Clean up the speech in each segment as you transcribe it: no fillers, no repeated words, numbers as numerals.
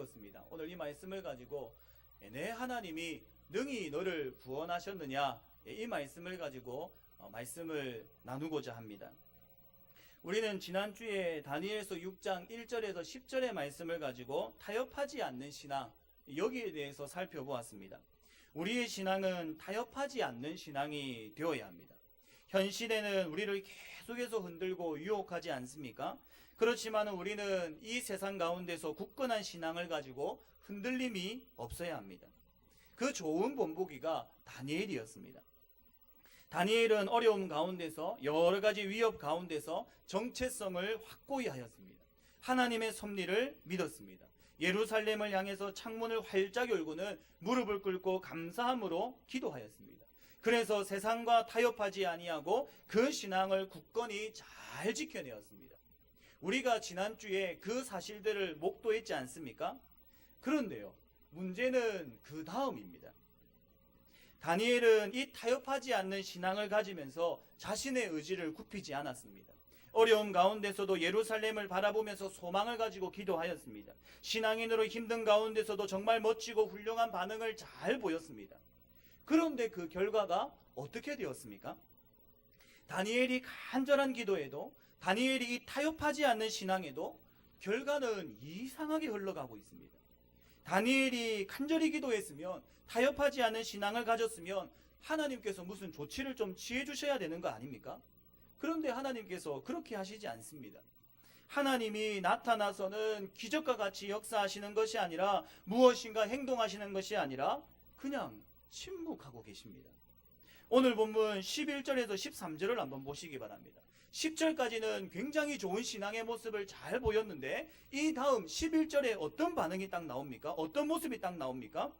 읽었습니다. 오늘 이 말씀을 가지고 내 하나님이 능히 너를 구원하셨느냐, 이 말씀을 가지고 말씀을 나누고자 합니다. 우리는 지난주에 다니엘서 6장 1절에서 10절의 말씀을 가지고 타협하지 않는 신앙, 여기에 대해서 살펴보았습니다. 우리의 신앙은 타협하지 않는 신앙이 되어야 합니다. 현 시대는 우리를 계속해서 흔들고 유혹하지 않습니까? 그렇지만 우리는 이 세상 가운데서 굳건한 신앙을 가지고 흔들림이 없어야 합니다. 그 좋은 본보기가 다니엘이었습니다. 다니엘은 어려움 가운데서, 여러 가지 위협 가운데서 정체성을 확고히 하였습니다. 하나님의 섭리를 믿었습니다. 예루살렘을 향해서 창문을 활짝 열고는 무릎을 꿇고 감사함으로 기도하였습니다. 그래서 세상과 타협하지 아니하고 그 신앙을 굳건히 잘 지켜내었습니다. 우리가 지난주에 그 사실들을 목도했지 않습니까? 그런데요, 문제는 그 다음입니다. 다니엘은 이 타협하지 않는 신앙을 가지면서 자신의 의지를 굽히지 않았습니다. 어려움 가운데서도 예루살렘을 바라보면서 소망을 가지고 기도하였습니다. 신앙인으로 힘든 가운데서도 정말 멋지고 훌륭한 반응을 잘 보였습니다. 그런데 그 결과가 어떻게 되었습니까? 다니엘이 간절한 기도에도, 다니엘이 이 타협하지 않는 신앙에도 결과는 이상하게 흘러가고 있습니다. 다니엘이 간절히 기도했으면, 타협하지 않는 신앙을 가졌으면 하나님께서 무슨 조치를 좀 취해 주셔야 되는 거 아닙니까? 그런데 하나님께서 그렇게 하시지 않습니다. 하나님이 나타나서는 기적과 같이 역사하시는 것이 아니라, 무엇인가 행동하시는 것이 아니라 그냥 침묵하고 계십니다. 오늘 본문 11절에서 13절을 한번 보시기 바랍니다. 10절까지는 굉장히 좋은 신앙의 모습을 잘 보였는데, 이 다음 11절에 어떤 반응이 딱 나옵니까? 어떤 모습이 딱 나옵니까?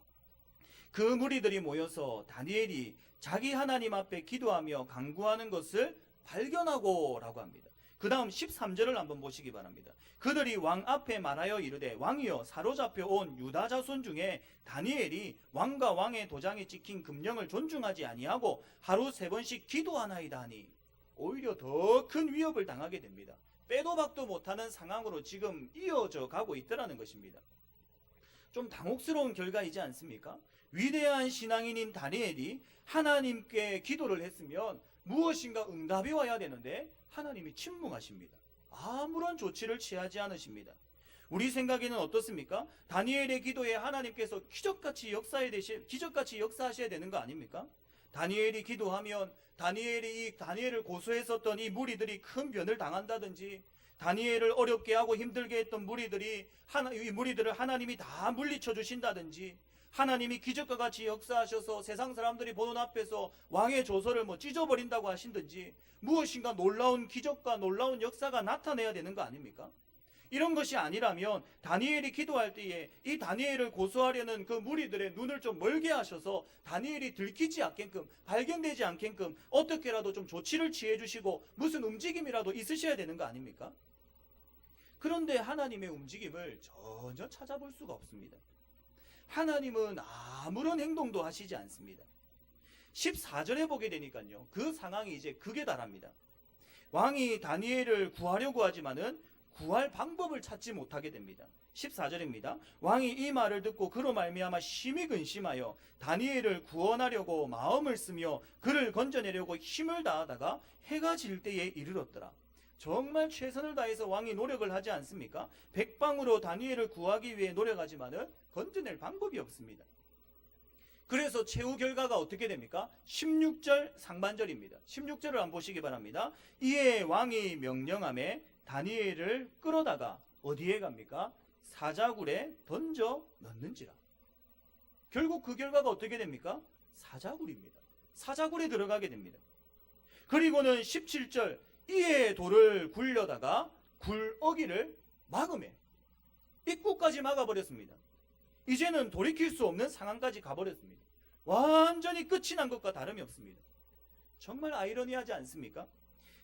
그 무리들이 모여서 다니엘이 자기 하나님 앞에 기도하며 간구하는 것을 발견하고 라고 합니다. 그 다음 13절을 한번 보시기 바랍니다. 그들이 왕 앞에 말하여 이르되, 왕이여, 사로잡혀 온 유다 자손 중에 다니엘이 왕과 왕의 도장에 찍힌 금령을 존중하지 아니하고 하루 3번씩 기도하나이다 하니, 오히려 더 큰 위협을 당하게 됩니다. 빼도 박도 못하는 상황으로 지금 이어져 가고 있더라는 것입니다. 좀 당혹스러운 결과이지 않습니까? 위대한 신앙인인 다니엘이 하나님께 기도를 했으면 무엇인가 응답이 와야 되는데 하나님이 침묵하십니다. 아무런 조치를 취하지 않으십니다. 우리 생각에는 어떻습니까? 다니엘의 기도에 하나님께서 기적같이 역사하셔야 되는 거 아닙니까? 다니엘이 기도하면 다니엘을 고소했었던 이 무리들이 큰 변을 당한다든지, 다니엘을 어렵게 하고 힘들게 했던 이 무리들을 하나님이 다 물리쳐 주신다든지, 하나님이 기적과 같이 역사하셔서 세상 사람들이 보는 앞에서 왕의 조서를 찢어버린다고 하신든지, 무엇인가 놀라운 기적과 놀라운 역사가 나타내야 되는 거 아닙니까? 이런 것이 아니라면 다니엘이 기도할 때에 이 다니엘을 고소하려는 그 무리들의 눈을 좀 멀게 하셔서 다니엘이 들키지 않게끔, 발견되지 않게끔 어떻게라도 좀 조치를 취해 주시고 무슨 움직임이라도 있으셔야 되는 거 아닙니까? 그런데 하나님의 움직임을 전혀 찾아볼 수가 없습니다. 하나님은 아무런 행동도 하시지 않습니다. 14절에 보게 되니까요, 그 상황이 이제 극에 달합니다. 왕이 다니엘을 구하려고 하지만은 구할 방법을 찾지 못하게 됩니다. 14절입니다. 왕이 이 말을 듣고 그로 말미암아 심히 근심하여 다니엘을 구원하려고 마음을 쓰며 그를 건져내려고 힘을 다하다가 해가 질 때에 이르렀더라. 정말 최선을 다해서 왕이 노력을 하지 않습니까? 백방으로 다니엘을 구하기 위해 노력하지만은 건져낼 방법이 없습니다. 그래서 최후 결과가 어떻게 됩니까? 16절 상반절입니다. 16절을 한번 보시기 바랍니다. 이에 왕이 명령하매 다니엘을 끌어다가 어디에 갑니까? 사자굴에 던져 넣는지라. 결국 그 결과가 어떻게 됩니까? 사자굴입니다. 사자굴에 들어가게 됩니다. 그리고는 17절, 이에 돌을 굴려다가 굴어기를 막음해 입구까지 막아버렸습니다. 이제는 돌이킬 수 없는 상황까지 가버렸습니다. 완전히 끝이 난 것과 다름이 없습니다. 정말 아이러니하지 않습니까?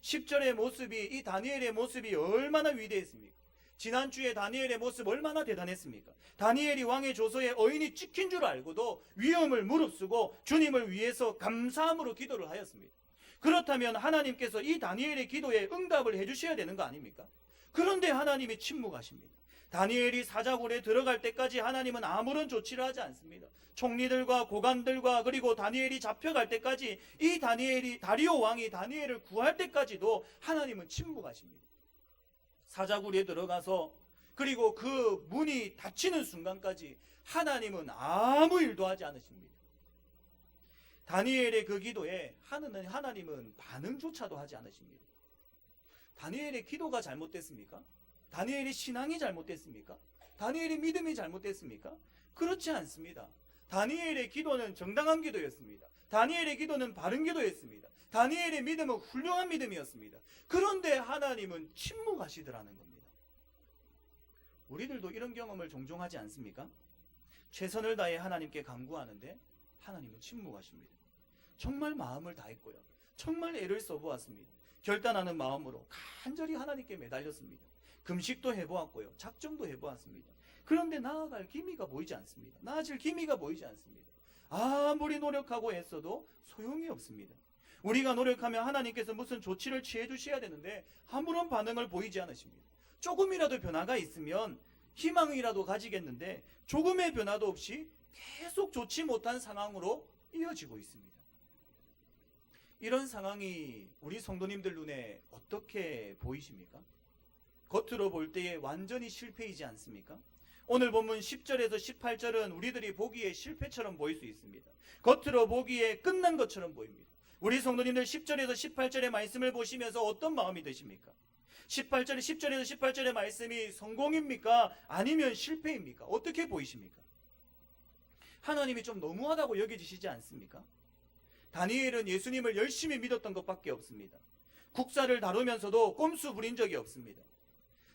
10절의 모습이, 이 다니엘의 모습이 얼마나 위대했습니까? 지난주에 다니엘의 모습 얼마나 대단했습니까? 다니엘이 왕의 조서에 어인이 찍힌 줄 알고도 위험을 무릅쓰고 주님을 위해서 감사함으로 기도를 하였습니다. 그렇다면 하나님께서 이 다니엘의 기도에 응답을 해주셔야 되는 거 아닙니까? 그런데 하나님이 침묵하십니다. 다니엘이 사자굴에 들어갈 때까지 하나님은 아무런 조치를 하지 않습니다. 총리들과 고관들과 그리고 다니엘이 잡혀갈 때까지 이 다리오 왕이 다니엘을 구할 때까지도 하나님은 침묵하십니다. 사자굴에 들어가서 그리고 그 문이 닫히는 순간까지 하나님은 아무 일도 하지 않으십니다. 다니엘의 그 기도에 하나님은 반응조차도 하지 않으십니다. 다니엘의 기도가 잘못됐습니까? 다니엘의 신앙이 잘못됐습니까? 다니엘의 믿음이 잘못됐습니까? 그렇지 않습니다. 다니엘의 기도는 정당한 기도였습니다. 다니엘의 기도는 바른 기도였습니다. 다니엘의 믿음은 훌륭한 믿음이었습니다. 그런데 하나님은 침묵하시더라는 겁니다. 우리들도 이런 경험을 종종 하지 않습니까? 최선을 다해 하나님께 간구하는데 하나님은 침묵하십니다. 정말 마음을 다했고요. 정말 애를 써보았습니다. 결단하는 마음으로 간절히 하나님께 매달렸습니다. 금식도 해보았고요. 작정도 해보았습니다. 그런데 나아갈 기미가 보이지 않습니다. 나아질 기미가 보이지 않습니다. 아무리 노력하고 애써도 소용이 없습니다. 우리가 노력하면 하나님께서 무슨 조치를 취해 주셔야 되는데 아무런 반응을 보이지 않으십니다. 조금이라도 변화가 있으면 희망이라도 가지겠는데 조금의 변화도 없이 계속 좋지 못한 상황으로 이어지고 있습니다. 이런 상황이 우리 성도님들 눈에 어떻게 보이십니까? 겉으로 볼 때에 완전히 실패이지 않습니까? 오늘 본문 10절에서 18절은 우리들이 보기에 실패처럼 보일 수 있습니다. 겉으로 보기에 끝난 것처럼 보입니다. 우리 성도님들 10절에서 18절의 말씀을 보시면서 어떤 마음이 드십니까? 10절에서 18절의 말씀이 성공입니까? 아니면 실패입니까? 어떻게 보이십니까? 하나님이 좀 너무하다고 여겨지시지 않습니까? 다니엘은 예수님을 열심히 믿었던 것밖에 없습니다. 국사를 다루면서도 꼼수 부린 적이 없습니다.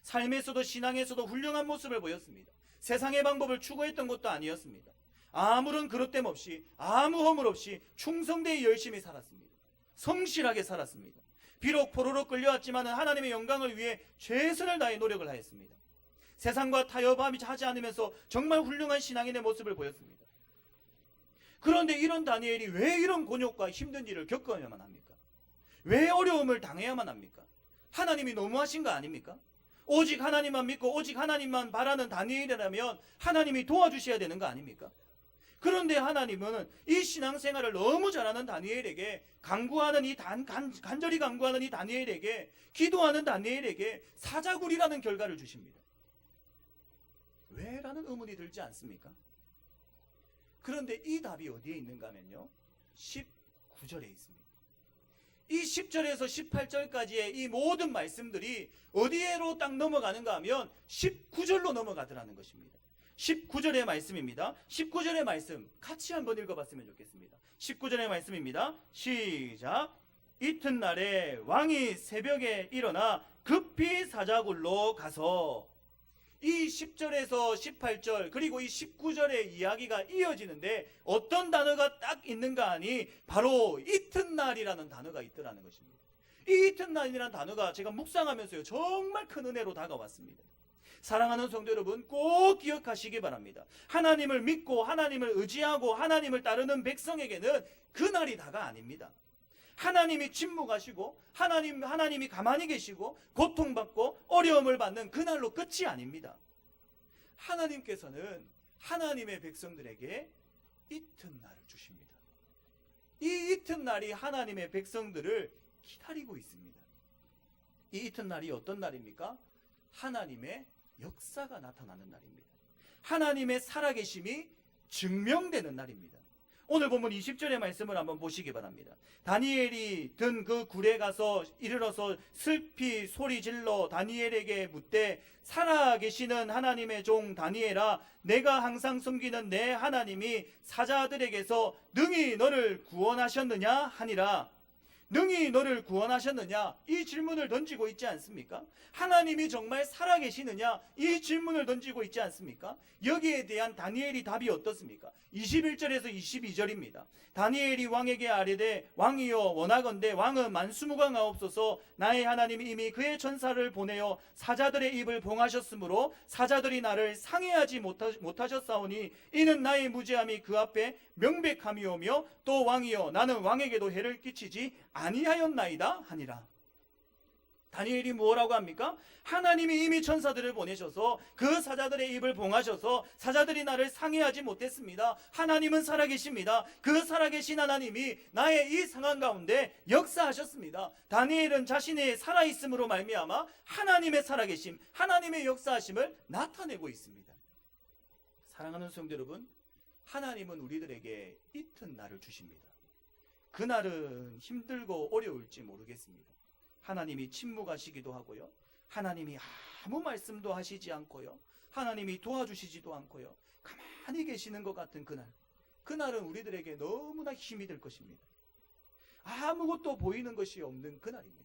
삶에서도 신앙에서도 훌륭한 모습을 보였습니다. 세상의 방법을 추구했던 것도 아니었습니다. 아무런 그릇됨 없이 아무 허물 없이 충성되이 열심히 살았습니다. 성실하게 살았습니다. 비록 포로로 끌려왔지만 하나님의 영광을 위해 최선을 다해 노력을 하였습니다. 세상과 타협하지 않으면서 정말 훌륭한 신앙인의 모습을 보였습니다. 그런데 이런 다니엘이 왜 이런 곤욕과 힘든 일을 겪어야만 합니까? 왜 어려움을 당해야만 합니까? 하나님이 너무하신 거 아닙니까? 오직 하나님만 믿고 오직 하나님만 바라는 다니엘이라면 하나님이 도와주셔야 되는 거 아닙니까? 그런데 하나님은 이 신앙생활을 너무 잘하는 다니엘에게 간절히 간구하는 이 다니엘에게 기도하는 다니엘에게 사자굴이라는 결과를 주십니다. 왜? 라는 의문이 들지 않습니까? 그런데 이 답이 어디에 있는가 하면요 19절에 있습니다. 이 10절에서 18절까지의 이 모든 말씀들이 어디에로 딱 넘어가는가 하면 19절로 넘어가더라는 것입니다. 19절의 말씀입니다. 19절의 말씀 같이 한번 읽어봤으면 좋겠습니다. 19절의 말씀입니다. 시작. 이튿날에 왕이 새벽에 일어나 급히 사자굴로 가서 이 10절에서 18절 그리고 이 19절의 이야기가 이어지는데 어떤 단어가 딱 있는가 하니 바로 이튿날이라는 단어가 있더라는 것입니다. 이 이튿날이라는 단어가 제가 묵상하면서요 정말 큰 은혜로 다가왔습니다. 사랑하는 성도 여러분 꼭 기억하시기 바랍니다. 하나님을 믿고 하나님을 의지하고 하나님을 따르는 백성에게는 그날이 다가 아닙니다. 하나님이 침묵하시고 하나님이 가만히 계시고 고통받고 어려움을 받는 그날로 끝이 아닙니다. 하나님께서는 하나님의 백성들에게 이튿날을 주십니다. 이 이튿날이 하나님의 백성들을 기다리고 있습니다. 이 이튿날이 어떤 날입니까? 하나님의 역사가 나타나는 날입니다. 하나님의 살아계심이 증명되는 날입니다. 오늘 본문 20절의 말씀을 한번 보시기 바랍니다. 다니엘이 든 그 굴에 가서 이르러서 슬피 소리질러 다니엘에게 묻되 살아계시는 하나님의 종 다니엘아 내가 항상 섬기는 내 하나님이 사자들에게서 능히 너를 구원하셨느냐 하니라. 능히 너를 구원하셨느냐 이 질문을 던지고 있지 않습니까? 하나님이 정말 살아계시느냐 이 질문을 던지고 있지 않습니까? 여기에 대한 다니엘이 답이 어떻습니까? 21절에서 22절입니다. 다니엘이 왕에게 아뢰되 왕이여 원하건대 왕은 만수무강하옵소서. 나의 하나님이 이미 그의 천사를 보내어 사자들의 입을 봉하셨으므로 사자들이 나를 상해하지 못하셨사오니 이는 나의 무죄함이 그 앞에 명백함이오며 또 왕이여 나는 왕에게도 해를 끼치지 아니하였나이다 하니라. 다니엘이 뭐라고 합니까? 하나님이 이미 천사들을 보내셔서 그 사자들의 입을 봉하셔서 사자들이 나를 상해하지 못했습니다. 하나님은 살아계십니다. 그 살아계신 하나님이 나의 이 상황 가운데 역사하셨습니다. 다니엘은 자신의 살아있음으로 말미암아 하나님의 살아계심, 하나님의 역사하심을 나타내고 있습니다. 사랑하는 성도 여러분, 하나님은 우리들에게 이튿날을 주십니다. 그날은 힘들고 어려울지 모르겠습니다. 하나님이 침묵하시기도 하고요. 하나님이 아무 말씀도 하시지 않고요. 하나님이 도와주시지도 않고요. 가만히 계시는 것 같은 그날. 그날은 우리들에게 너무나 힘이 될 것입니다. 아무것도 보이는 것이 없는 그날입니다.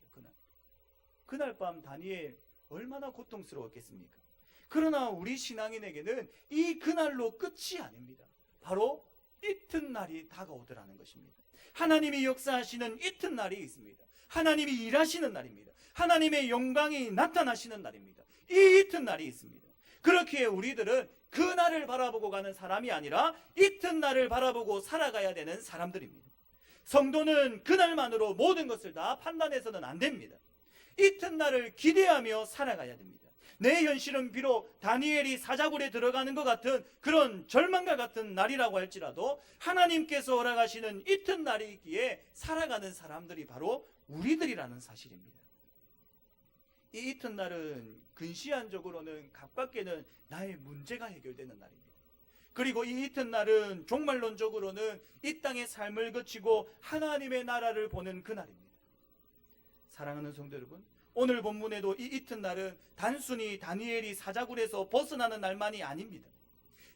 그날 밤 다니엘 얼마나 고통스러웠겠습니까? 그러나 우리 신앙인에게는 이 그날로 끝이 아닙니다. 바로 이튿날이 다가오더라는 것입니다. 하나님이 역사하시는 이튿날이 있습니다. 하나님이 일하시는 날입니다. 하나님의 영광이 나타나시는 날입니다. 이 이튿날이 있습니다. 그렇기에 우리들은 그날을 바라보고 가는 사람이 아니라 이튿날을 바라보고 살아가야 되는 사람들입니다. 성도는 그날만으로 모든 것을 다 판단해서는 안 됩니다. 이튿날을 기대하며 살아가야 됩니다. 내 현실은 비록 다니엘이 사자굴에 들어가는 것 같은 그런 절망과 같은 날이라고 할지라도 하나님께서 허락하시는 이튿날이 있기에 살아가는 사람들이 바로 우리들이라는 사실입니다. 이 이튿날은 근시안적으로는 가깝게는 나의 문제가 해결되는 날입니다. 그리고 이 이튿날은 종말론적으로는 이 땅의 삶을 거치고 하나님의 나라를 보는 그날입니다. 사랑하는 성도 여러분, 오늘 본문에도 이 이튿날은 단순히 다니엘이 사자굴에서 벗어나는 날만이 아닙니다.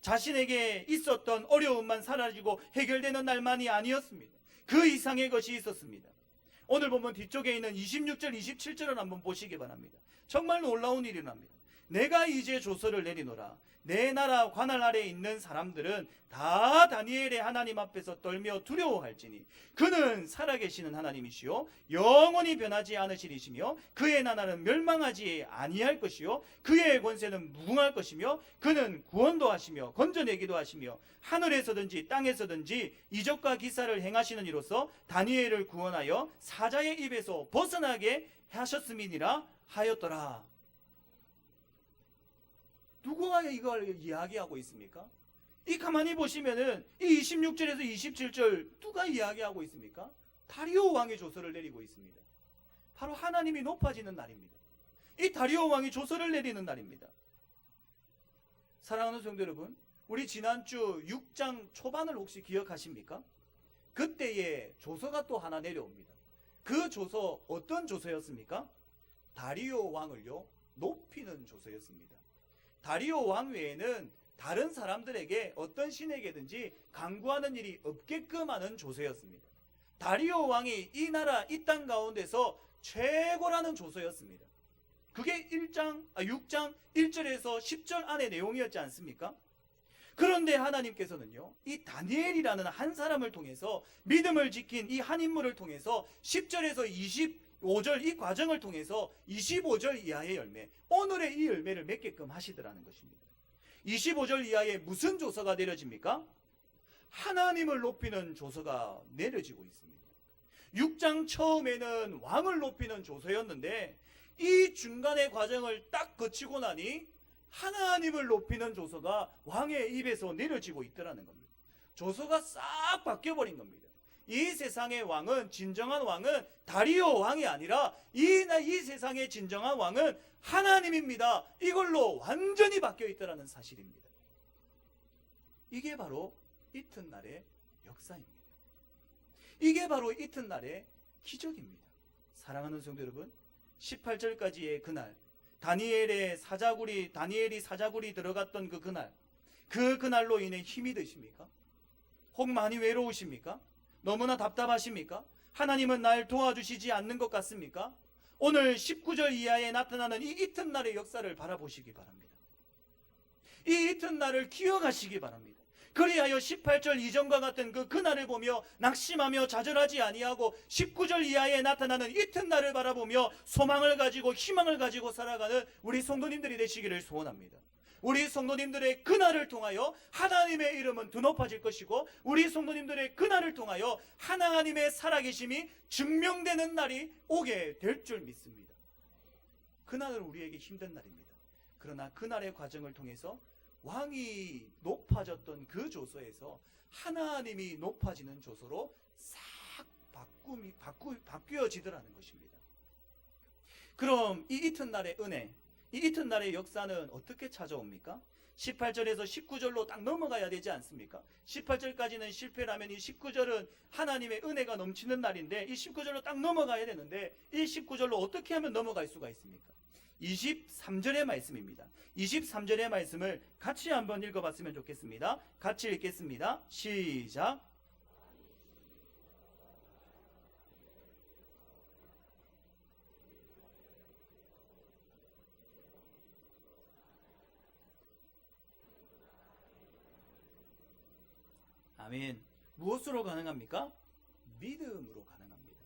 자신에게 있었던 어려움만 사라지고 해결되는 날만이 아니었습니다. 그 이상의 것이 있었습니다. 오늘 본문 뒤쪽에 있는 26절, 27절을 한번 보시기 바랍니다. 정말 놀라운 일이랍니다. 내가 이제 조서를 내리노라. 내 나라 관할 아래에 있는 사람들은 다 다니엘의 하나님 앞에서 떨며 두려워할지니 그는 살아계시는 하나님이시요 영원히 변하지 않으시리시며 그의 나라는 멸망하지 아니할 것이요 그의 권세는 무궁할 것이며 그는 구원도 하시며 건져내기도 하시며 하늘에서든지 땅에서든지 이적과 기사를 행하시는 이로써 다니엘을 구원하여 사자의 입에서 벗어나게 하셨음이니라 하였더라. 누구가 이걸 이야기하고 있습니까? 이 가만히 보시면은 이 26절에서 27절 누가 이야기하고 있습니까? 다리오 왕의 조서를 내리고 있습니다. 바로 하나님이 높아지는 날입니다. 이 다리오 왕이 조서를 내리는 날입니다. 사랑하는 성도 여러분, 우리 지난주 6장 초반을 혹시 기억하십니까? 그때에 조서가 또 하나 내려옵니다. 그 조서 어떤 조서였습니까? 다리오 왕을요 높이는 조서였습니다. 다리오 왕 외에는 다른 사람들에게 어떤 신에게든지 강구하는 일이 없게끔 하는 조서였습니다. 다리오 왕이 이 나라 이 땅 가운데서 최고라는 조서였습니다. 그게 6장 1절에서 10절 안의 내용이었지 않습니까? 그런데 하나님께서는요 이 다니엘이라는 한 사람을 통해서 믿음을 지킨 이 한 인물을 통해서 10절에서 25절 이 과정을 통해서 25절 이하의 열매, 오늘의 이 열매를 맺게끔 하시더라는 것입니다. 25절 이하에 무슨 조서가 내려집니까? 하나님을 높이는 조서가 내려지고 있습니다. 6장 처음에는 왕을 높이는 조서였는데 이 중간의 과정을 딱 거치고 나니 하나님을 높이는 조서가 왕의 입에서 내려지고 있더라는 겁니다. 조서가 싹 바뀌어버린 겁니다. 이 세상의 왕은, 진정한 왕은 다리오 왕이 아니라 이 세상의 진정한 왕은 하나님입니다. 이걸로 완전히 바뀌어 있더라는 사실입니다. 이게 바로 이튿날의 역사입니다. 이게 바로 이튿날의 기적입니다. 사랑하는 성도 여러분, 18절까지의 그날, 다니엘이 사자굴이 들어갔던 그날로 인해 힘이 드십니까? 혹 많이 외로우십니까? 너무나 답답하십니까? 하나님은 날 도와주시지 않는 것 같습니까? 오늘 19절 이하에 나타나는 이 이튿날의 역사를 바라보시기 바랍니다. 이 이튿날을 기억하시기 바랍니다. 그리하여 18절 이전과 같은 그날을 보며 낙심하며 좌절하지 아니하고 19절 이하에 나타나는 이튿날을 바라보며 소망을 가지고 희망을 가지고 살아가는 우리 성도님들이 되시기를 소원합니다. 우리 성도님들의 그날을 통하여 하나님의 이름은 더 높아질 것이고 우리 성도님들의 그날을 통하여 하나님의 살아계심이 증명되는 날이 오게 될 줄 믿습니다. 그날은 우리에게 힘든 날입니다. 그러나 그날의 과정을 통해서 왕이 높아졌던 그 조소에서 하나님이 높아지는 조소로 싹 바뀌어지더라는 것입니다. 그럼 이 이튿날의 은혜, 이 이튿날의 역사는 어떻게 찾아옵니까? 18절에서 19절로 딱 넘어가야 되지 않습니까? 18절까지는 실패라면 이 19절은 하나님의 은혜가 넘치는 날인데 이 19절로 딱 넘어가야 되는데 이 19절로 어떻게 하면 넘어갈 수가 있습니까? 23절의 말씀입니다. 23절의 말씀을 같이 한번 읽어봤으면 좋겠습니다. 같이 읽겠습니다. 시작. 아멘. 무엇으로 가능합니까? 믿음으로 가능합니다.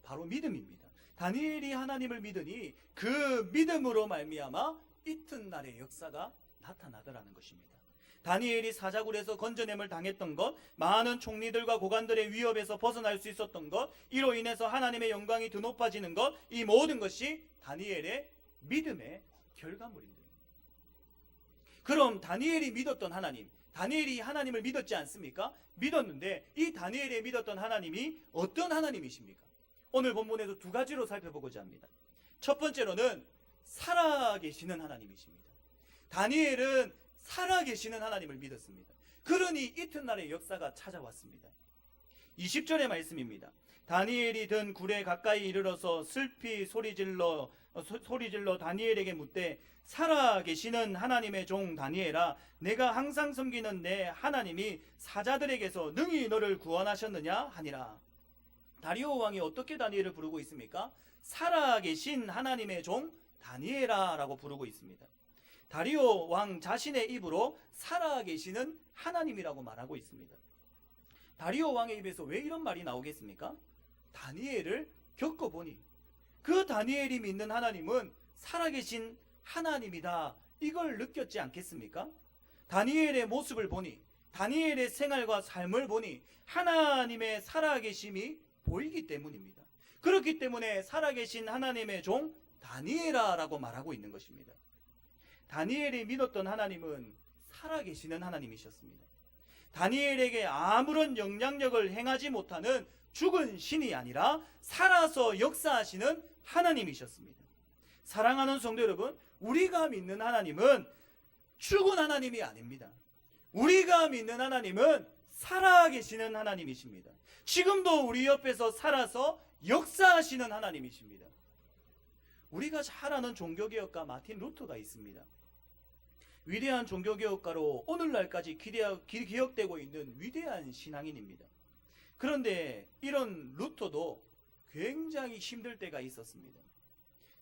바로 믿음입니다. 다니엘이 하나님을 믿으니 그 믿음으로 말미암아 이튿날의 역사가 나타나더라는 것입니다. 다니엘이 사자굴에서 건져냄을 당했던 것, 많은 총리들과 고관들의 위협에서 벗어날 수 있었던 것, 이로 인해서 하나님의 영광이 더 높아지는 것, 이 모든 것이 다니엘의 믿음의 결과물입니다. 그럼 다니엘이 믿었던 하나님, 다니엘이 하나님을 믿었지 않습니까? 믿었는데 이 다니엘이 믿었던 하나님이 어떤 하나님이십니까? 오늘 본문에서 두 가지로 살펴보고자 합니다. 첫 번째로는 살아계시는 하나님이십니다. 다니엘은 살아계시는 하나님을 믿었습니다. 그러니 이튿날의 역사가 찾아왔습니다. 20절의 말씀입니다. 다니엘이 든 굴에 가까이 이르러서 슬피 소리질러 다니엘에게 묻되 살아계시는 하나님의 종 다니엘아, 내가 항상 섬기는 내 하나님이 사자들에게서 능히 너를 구원하셨느냐 하니라. 다리오 왕이 어떻게 다니엘을 부르고 있습니까? 살아계신 하나님의 종 다니엘아 라고 부르고 있습니다. 다리오 왕 자신의 입으로 살아계시는 하나님이라고 말하고 있습니다. 다리오 왕의 입에서 왜 이런 말이 나오겠습니까? 다니엘을 겪어보니 그 다니엘이 믿는 하나님은 살아계신 하나님이다, 이걸 느꼈지 않겠습니까? 다니엘의 모습을 보니, 다니엘의 생활과 삶을 보니 하나님의 살아계심이 보이기 때문입니다. 그렇기 때문에 살아계신 하나님의 종 다니엘아 라고 말하고 있는 것입니다. 다니엘이 믿었던 하나님은 살아계시는 하나님이셨습니다. 다니엘에게 아무런 영향력을 행하지 못하는 죽은 신이 아니라 살아서 역사하시는 하나님이셨습니다. 사랑하는 성도 여러분, 우리가 믿는 하나님은 죽은 하나님이 아닙니다. 우리가 믿는 하나님은 살아계시는 하나님이십니다. 지금도 우리 옆에서 살아서 역사하시는 하나님이십니다. 우리가 잘 아는 종교개혁가 마틴 루터가 있습니다. 위대한 종교개혁가로 오늘날까지 기억되고 있는 위대한 신앙인입니다. 그런데 이런 루터도 굉장히 힘들 때가 있었습니다.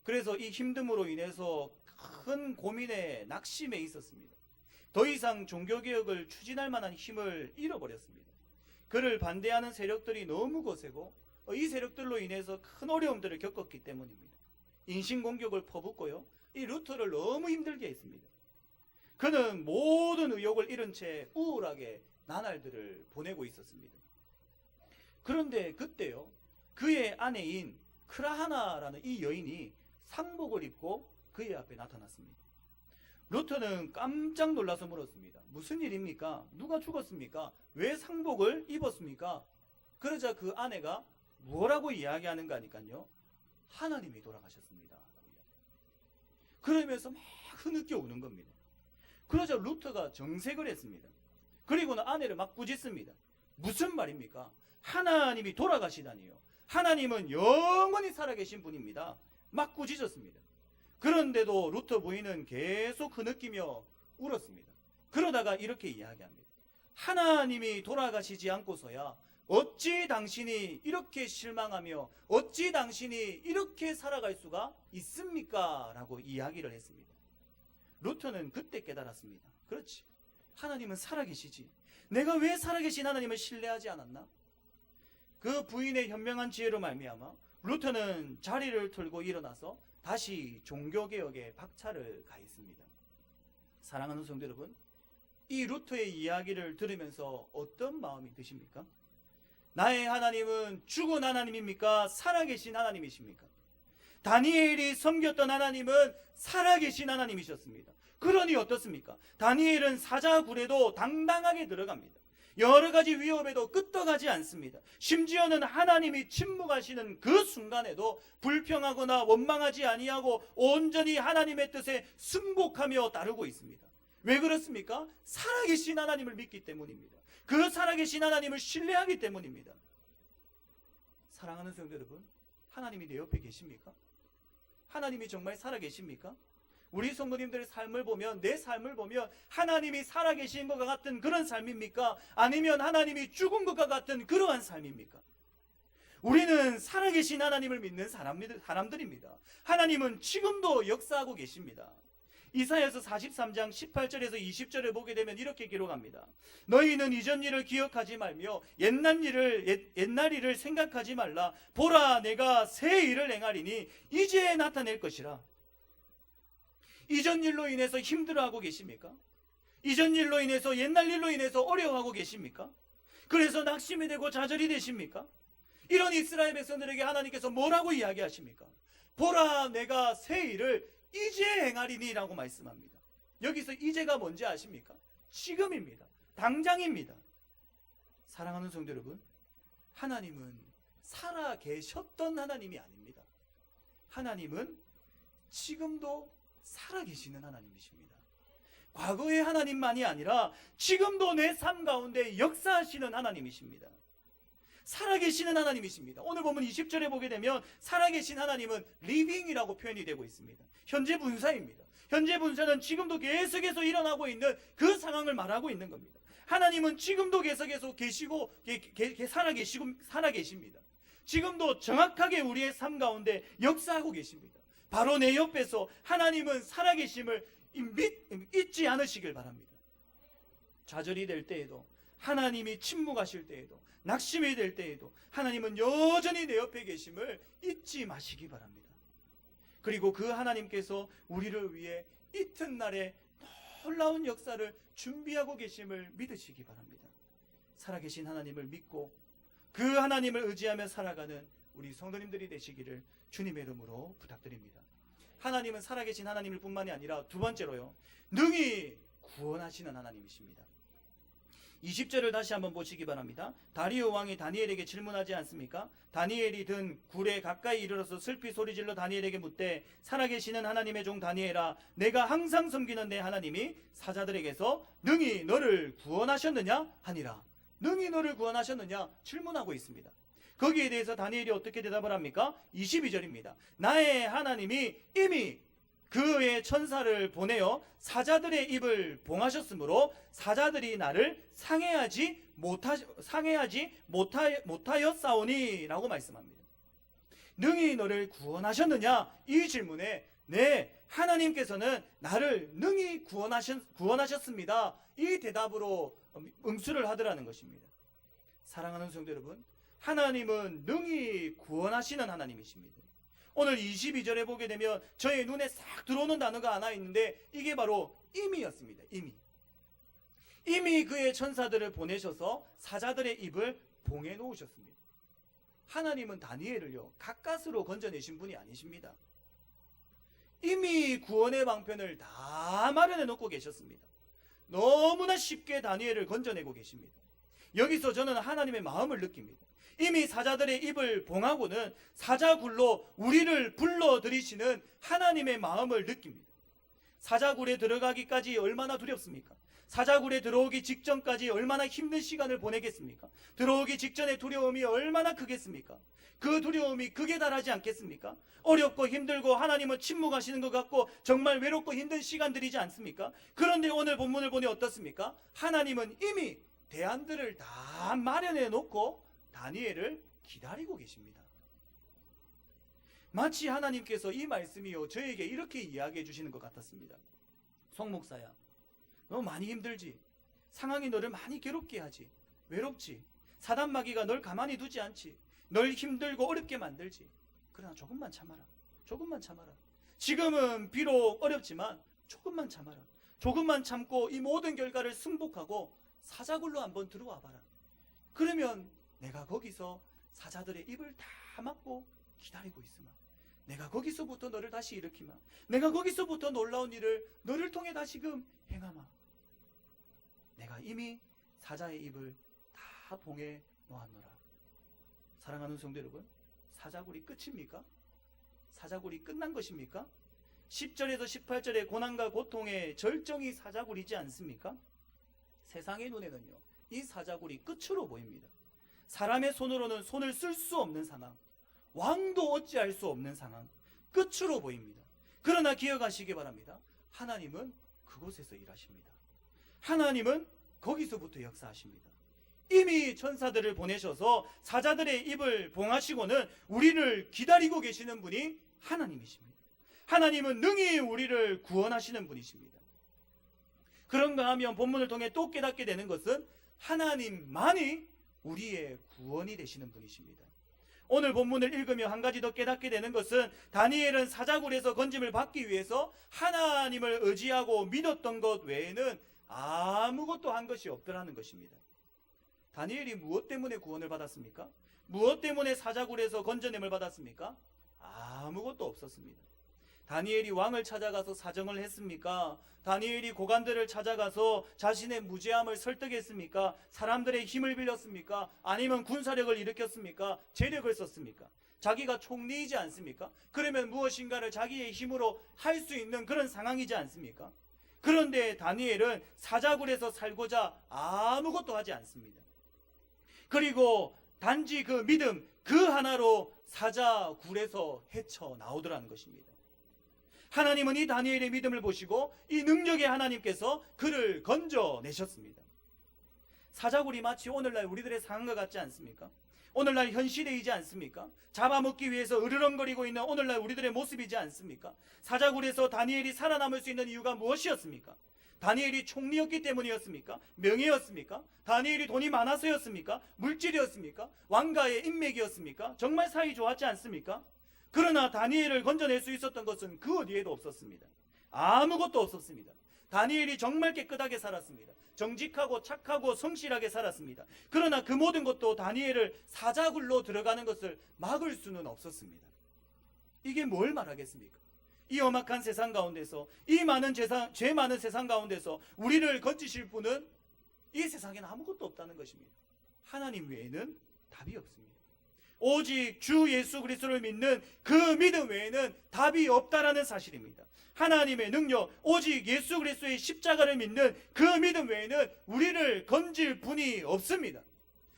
그래서 이 힘듦으로 인해서 큰 고민에 낙심해 있었습니다. 더 이상 종교개혁을 추진할 만한 힘을 잃어버렸습니다. 그를 반대하는 세력들이 너무 거세고 이 세력들로 인해서 큰 어려움들을 겪었기 때문입니다. 인신공격을 퍼붓고요, 이 루터를 너무 힘들게 했습니다. 그는 모든 의욕을 잃은 채 우울하게 나날들을 보내고 있었습니다. 그런데 그때요, 그의 아내인 크라하나라는 이 여인이 상복을 입고 그의 앞에 나타났습니다. 루터는 깜짝 놀라서 물었습니다. 무슨 일입니까? 누가 죽었습니까? 왜 상복을 입었습니까? 그러자 그 아내가 뭐라고 이야기하는가 하니까요, 하나님이 돌아가셨습니다. 그러면서 막 흐느껴 우는 겁니다. 그러자 루터가 정색을 했습니다. 그리고는 아내를 막 꾸짖습니다. 무슨 말입니까? 하나님이 돌아가시다니요. 하나님은 영원히 살아계신 분입니다. 막 꾸짖었습니다. 그런데도 루터 부인은 계속 흐느끼며 울었습니다. 그러다가 이렇게 이야기합니다. 하나님이 돌아가시지 않고서야 어찌 당신이 이렇게 실망하며 어찌 당신이 이렇게 살아갈 수가 있습니까? 라고 이야기를 했습니다. 루터는 그때 깨달았습니다. 그렇지, 하나님은 살아계시지. 내가 왜 살아계신 하나님을 신뢰하지 않았나? 그 부인의 현명한 지혜로 말미암아 루터는 자리를 털고 일어나서 다시 종교개혁에 박차를 가했습니다. 사랑하는 성도 여러분, 이 루터의 이야기를 들으면서 어떤 마음이 드십니까? 나의 하나님은 죽은 하나님입니까? 살아계신 하나님이십니까? 다니엘이 섬겼던 하나님은 살아계신 하나님이셨습니다. 그러니 어떻습니까? 다니엘은 사자굴에도 당당하게 들어갑니다. 여러 가지 위협에도 끄떡하지 않습니다. 심지어는 하나님이 침묵하시는 그 순간에도 불평하거나 원망하지 아니하고 온전히 하나님의 뜻에 순복하며 따르고 있습니다. 왜 그렇습니까? 살아계신 하나님을 믿기 때문입니다. 그 살아계신 하나님을 신뢰하기 때문입니다. 사랑하는 성도 여러분, 하나님이 내 옆에 계십니까? 하나님이 정말 살아계십니까? 우리 성도님들의 삶을 보면, 내 삶을 보면 하나님이 살아계신 것과 같은 그런 삶입니까? 아니면 하나님이 죽은 것과 같은 그러한 삶입니까? 우리는 살아계신 하나님을 믿는 사람들입니다. 하나님은 지금도 역사하고 계십니다. 이사야서 43장 18절에서 20절을 보게 되면 이렇게 기록합니다. 너희는 이전 일을 기억하지 말며 옛날 일을 생각하지 말라. 보라, 내가 새 일을 행하리니 이제 나타낼 것이라. 이전 일로 인해서 힘들어하고 계십니까? 이전 일로 인해서, 옛날 일로 인해서 어려워하고 계십니까? 그래서 낙심이 되고 좌절이 되십니까? 이런 이스라엘 백성들에게 하나님께서 뭐라고 이야기하십니까? 보라, 내가 새 일을 이제 행하리니 라고 말씀합니다. 여기서 이제가 뭔지 아십니까? 지금입니다. 당장입니다. 사랑하는 성도 여러분, 하나님은 살아 계셨던 하나님이 아닙니다. 하나님은 지금도 살아계시는 하나님이십니다. 과거의 하나님만이 아니라 지금도 내 삶 가운데 역사하시는 하나님이십니다. 살아계시는 하나님이십니다. 오늘 보면 20절에 보게 되면 살아계신 하나님은 리빙이라고 표현이 되고 있습니다. 현재 분사입니다. 현재 분사는 지금도 계속해서 일어나고 있는 그 상황을 말하고 있는 겁니다. 하나님은 지금도 계속해서 계시고 살아계십니다. 지금도 정확하게 우리의 삶 가운데 역사하고 계십니다. 바로 내 옆에서 하나님은 살아계심을 잊지 않으시길 바랍니다. 좌절이 될 때에도, 하나님이 침묵하실 때에도, 낙심이 될 때에도 하나님은 여전히 내 옆에 계심을 잊지 마시기 바랍니다. 그리고 그 하나님께서 우리를 위해 이튿날에 놀라운 역사를 준비하고 계심을 믿으시기 바랍니다. 살아계신 하나님을 믿고 그 하나님을 의지하며 살아가는 우리 성도님들이 되시기를 주님의 이름으로 부탁드립니다. 하나님은 살아계신 하나님일 뿐만이 아니라 두 번째로요, 능히 구원하시는 하나님이십니다. 20절을 다시 한번 보시기 바랍니다. 다리오 왕이 다니엘에게 질문하지 않습니까? 다니엘이 든 굴에 가까이 이르러서 슬피 소리질러 다니엘에게 묻되, 살아계시는 하나님의 종 다니엘아, 내가 항상 섬기는 내 하나님이 사자들에게서 능히 너를 구원하셨느냐 하니라. 능히 너를 구원하셨느냐 질문하고 있습니다. 거기에 대해서 다니엘이 어떻게 대답을 합니까? 22절입니다. 나의 하나님이 이미 그의 천사를 보내어 사자들의 입을 봉하셨으므로 사자들이 나를 상해하지 못하였사오니 라고 말씀합니다. 능히 너를 구원하셨느냐? 이 질문에 네, 하나님께서는 나를 능히 구원하셨습니다. 이 대답으로 응수를 하더라는 것입니다. 사랑하는 성도 여러분, 하나님은 능히 구원하시는 하나님이십니다. 오늘 22절에 보게 되면 저의 눈에 싹 들어오는 단어가 하나 있는데 이게 바로 이미였습니다. 이미 그의 천사들을 보내셔서 사자들의 입을 봉해 놓으셨습니다. 하나님은 다니엘을요, 가까스로 건져내신 분이 아니십니다. 이미 구원의 방편을 다 마련해 놓고 계셨습니다. 너무나 쉽게 다니엘을 건져내고 계십니다. 여기서 저는 하나님의 마음을 느낍니다. 이미 사자들의 입을 봉하고는 사자굴로 우리를 불러들이시는 하나님의 마음을 느낍니다. 사자굴에 들어가기까지 얼마나 두렵습니까? 사자굴에 들어오기 직전까지 얼마나 힘든 시간을 보내겠습니까? 들어오기 직전의 두려움이 얼마나 크겠습니까? 그 두려움이 극에 달하지 않겠습니까? 어렵고 힘들고 하나님은 침묵하시는 것 같고 정말 외롭고 힘든 시간들이지 않습니까? 그런데 오늘 본문을 보니 어떻습니까? 하나님은 이미 대안들을 다 마련해 놓고 다니엘을 기다리고 계십니다. 마치 하나님께서 이 말씀이요, 저에게 이렇게 이야기해 주시는 것 같았습니다. 송 목사야, 너 많이 힘들지? 상황이 너를 많이 괴롭게 하지? 외롭지? 사단 마귀가 널 가만히 두지 않지? 널 힘들고 어렵게 만들지? 그러나 조금만 참아라. 조금만 참아라. 지금은 비록 어렵지만 조금만 참아라. 조금만 참고 이 모든 결과를 승복하고 사자굴로 한번 들어와 봐라. 그러면 내가 거기서 사자들의 입을 다 막고 기다리고 있으마. 내가 거기서부터 너를 다시 일으키마. 내가 거기서부터 놀라운 일을 너를 통해 다시금 행하마. 내가 이미 사자의 입을 다 봉해 놓았노라. 사랑하는 성도 여러분, 사자굴이 끝입니까? 사자굴이 끝난 것입니까? 10절에서 18절의 고난과 고통의 절정이 사자굴이지 않습니까? 세상의 눈에는요, 이 사자굴이 끝으로 보입니다. 사람의 손으로는 손을 쓸 수 없는 상황, 왕도 어찌할 수 없는 상황, 끝으로 보입니다. 그러나 기억하시기 바랍니다. 하나님은 그곳에서 일하십니다. 하나님은 거기서부터 역사하십니다. 이미 천사들을 보내셔서 사자들의 입을 봉하시고는 우리를 기다리고 계시는 분이 하나님이십니다. 하나님은 능히 우리를 구원하시는 분이십니다. 그런가 하면 본문을 통해 또 깨닫게 되는 것은 하나님만이 우리의 구원이 되시는 분이십니다. 오늘 본문을 읽으며 한 가지 더 깨닫게 되는 것은 다니엘은 사자굴에서 건짐을 받기 위해서 하나님을 의지하고 믿었던 것 외에는 아무것도 한 것이 없더라는 것입니다. 다니엘이 무엇 때문에 구원을 받았습니까? 무엇 때문에 사자굴에서 건져냄을 받았습니까? 아무것도 없었습니다. 다니엘이 왕을 찾아가서 사정을 했습니까? 다니엘이 고관들을 찾아가서 자신의 무죄함을 설득했습니까? 사람들의 힘을 빌렸습니까? 아니면 군사력을 일으켰습니까? 재력을 썼습니까? 자기가 총리이지 않습니까? 그러면 무엇인가를 자기의 힘으로 할 수 있는 그런 상황이지 않습니까? 그런데 다니엘은 사자굴에서 살고자 아무것도 하지 않습니다. 그리고 단지 그 믿음 그 하나로 사자굴에서 헤쳐나오더라는 것입니다. 하나님은 이 다니엘의 믿음을 보시고 이 능력의 하나님께서 그를 건져내셨습니다. 사자굴이 마치 오늘날 우리들의 상황과 같지 않습니까? 오늘날 현실이지 않습니까? 잡아먹기 위해서 으르렁거리고 있는 오늘날 우리들의 모습이지 않습니까? 사자굴에서 다니엘이 살아남을 수 있는 이유가 무엇이었습니까? 다니엘이 총리였기 때문이었습니까? 명예였습니까? 다니엘이 돈이 많아서였습니까? 물질이었습니까? 왕가의 인맥이었습니까? 정말 사이 좋았지 않습니까? 그러나 다니엘을 건져낼 수 있었던 것은 그 어디에도 없었습니다. 아무것도 없었습니다. 다니엘이 정말 깨끗하게 살았습니다. 정직하고 착하고 성실하게 살았습니다. 그러나 그 모든 것도 다니엘을 사자굴로 들어가는 것을 막을 수는 없었습니다. 이게 뭘 말하겠습니까? 이 험악한 세상 가운데서, 이 많은 죄 많은 세상 가운데서 우리를 건지실 분은 이 세상에는 아무것도 없다는 것입니다. 하나님 외에는 답이 없습니다. 오직 주 예수 그리스도를 믿는 그 믿음 외에는 답이 없다라는 사실입니다. 하나님의 능력, 오직 예수 그리스도의 십자가를 믿는 그 믿음 외에는 우리를 건질 분이 없습니다.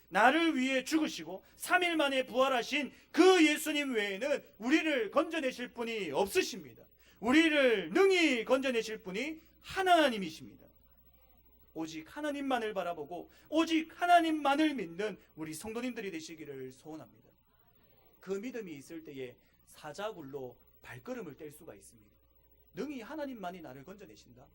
나를 위해 죽으시고 3일 만에 부활하신 그 예수님 외에는 우리를 건져내실 분이 없으십니다. 우리를 능히 건져내실 분이 하나님이십니다. 오직 하나님만을 바라보고 오직 하나님만을 믿는 우리 성도님들이 되시기를 소원합니다. 그 믿음이 있을 때에 사자굴로 발걸음을 뗄 수가 있습니다. 능히 하나님만이 나를 건져내신다.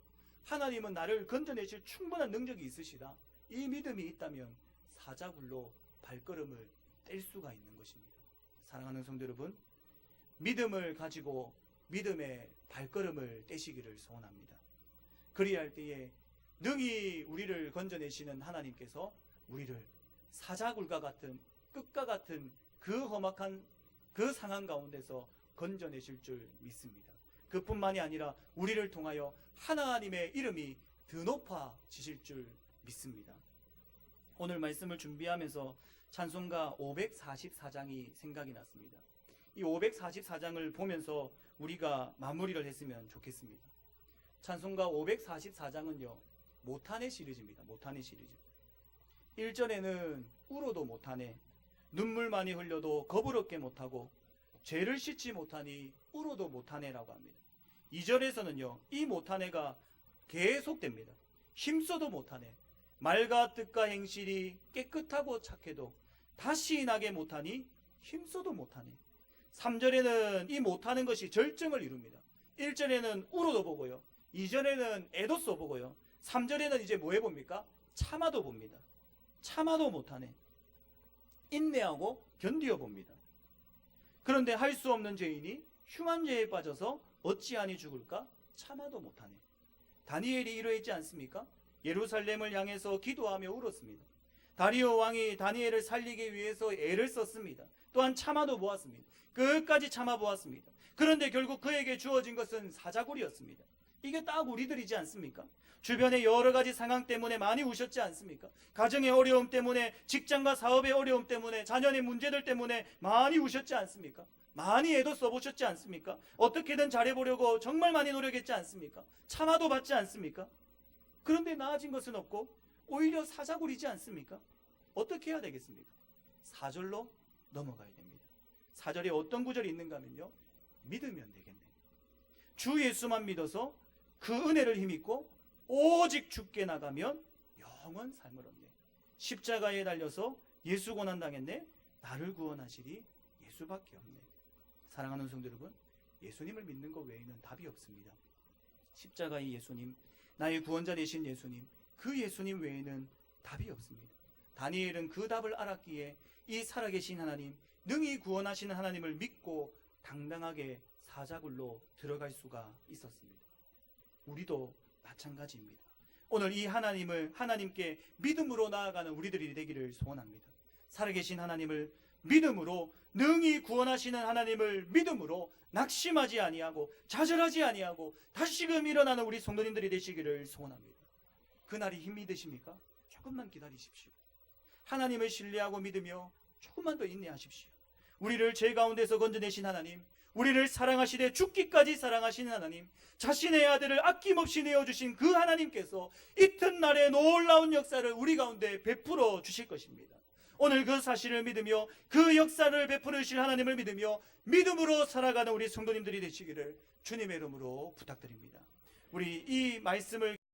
하나님은 나를 건져내실 충분한 능력이 있으시다. 이 믿음이 있다면 사자굴로 발걸음을 뗄 수가 있는 것입니다. 사랑하는 성도 여러분, 믿음을 가지고 믿음의 발걸음을 떼시기를 소원합니다. 그리할 때에 능히 우리를 건져내시는 하나님께서 우리를 사자굴과 같은 끝과 같은 그 험악한 그 상황 가운데서 건져내실 줄 믿습니다. 그뿐만이 아니라 우리를 통하여 하나님의 이름이 더 높아지실 줄 믿습니다. 오늘 말씀을 준비하면서 찬송가 544장이 생각이 났습니다. 이 544장을 보면서 우리가 마무리를 했으면 좋겠습니다. 찬송가 544장은요 못하네 시리즈입니다. 못하네 시리즈. 1절에는 울어도 못하네, 눈물 많이 흘려도 거부럽게 못하고 죄를 씻지 못하니 울어도 못하네라고 합니다. 2절에서는요 이 못하네가 계속됩니다. 힘써도 못하네, 말과 뜻과 행실이 깨끗하고 착해도 다시 나게 못하니 힘써도 못하네. 3절에는 이 못하는 것이 절정을 이룹니다. 1절에는 울어도 보고요, 2절에는 애도 써보고요, 3절에는 이제 뭐 해봅니까? 참아도 봅니다. 참아도 못하네, 인내하고 견디어 봅니다. 그런데 할 수 없는 죄인이 흉한 죄에 빠져서 어찌하니 죽을까? 참아도 못하네. 다니엘이 이러했지 않습니까? 예루살렘을 향해서 기도하며 울었습니다. 다리오 왕이 다니엘을 살리기 위해서 애를 썼습니다. 또한 참아도 보았습니다. 끝까지 참아 보았습니다. 그런데 결국 그에게 주어진 것은 사자굴이었습니다. 이게 딱 우리들이지 않습니까? 주변의 여러 가지 상황 때문에 많이 우셨지 않습니까? 가정의 어려움 때문에, 직장과 사업의 어려움 때문에, 자녀의 문제들 때문에 많이 우셨지 않습니까? 많이 애도 써보셨지 않습니까? 어떻게든 잘해보려고 정말 많이 노력했지 않습니까? 참아도 받지 않습니까? 그런데 나아진 것은 없고 오히려 사자굴이지 않습니까? 어떻게 해야 되겠습니까? 4절로 넘어가야 됩니다. 4절에 어떤 구절이 있는가 하면요, 믿으면 되겠네. 주 예수만 믿어서 그 은혜를 힘입고 오직 주께 나가면 영원 삶을 얻네. 십자가에 달려서 예수 고난 당했네. 나를 구원하시리 예수밖에 없네. 사랑하는 성도 여러분, 예수님을 믿는 것 외에는 답이 없습니다. 십자가의 예수님, 나의 구원자 되신 예수님, 그 예수님 외에는 답이 없습니다. 다니엘은 그 답을 알았기에 이 살아계신 하나님, 능히 구원하시는 하나님을 믿고 당당하게 사자굴로 들어갈 수가 있었습니다. 우리도 마찬가지입니다. 오늘 이 하나님께 믿음으로 나아가는 우리들이 되기를 소원합니다. 살아계신 하나님을 믿음으로, 능히 구원하시는 하나님을 믿음으로 낙심하지 아니하고 좌절하지 아니하고 다시금 일어나는 우리 성도님들이 되시기를 소원합니다. 그날이 힘이 드십니까? 조금만 기다리십시오. 하나님을 신뢰하고 믿으며 조금만 더 인내하십시오. 우리를 죄 가운데서 건져내신 하나님, 우리를 사랑하시되 죽기까지 사랑하시는 하나님, 자신의 아들을 아낌없이 내어주신 그 하나님께서 이튿날에 놀라운 역사를 우리 가운데 베풀어 주실 것입니다. 오늘 그 사실을 믿으며 그 역사를 베풀으실 하나님을 믿으며 믿음으로 살아가는 우리 성도님들이 되시기를 주님의 이름으로 부탁드립니다. 우리 이 말씀을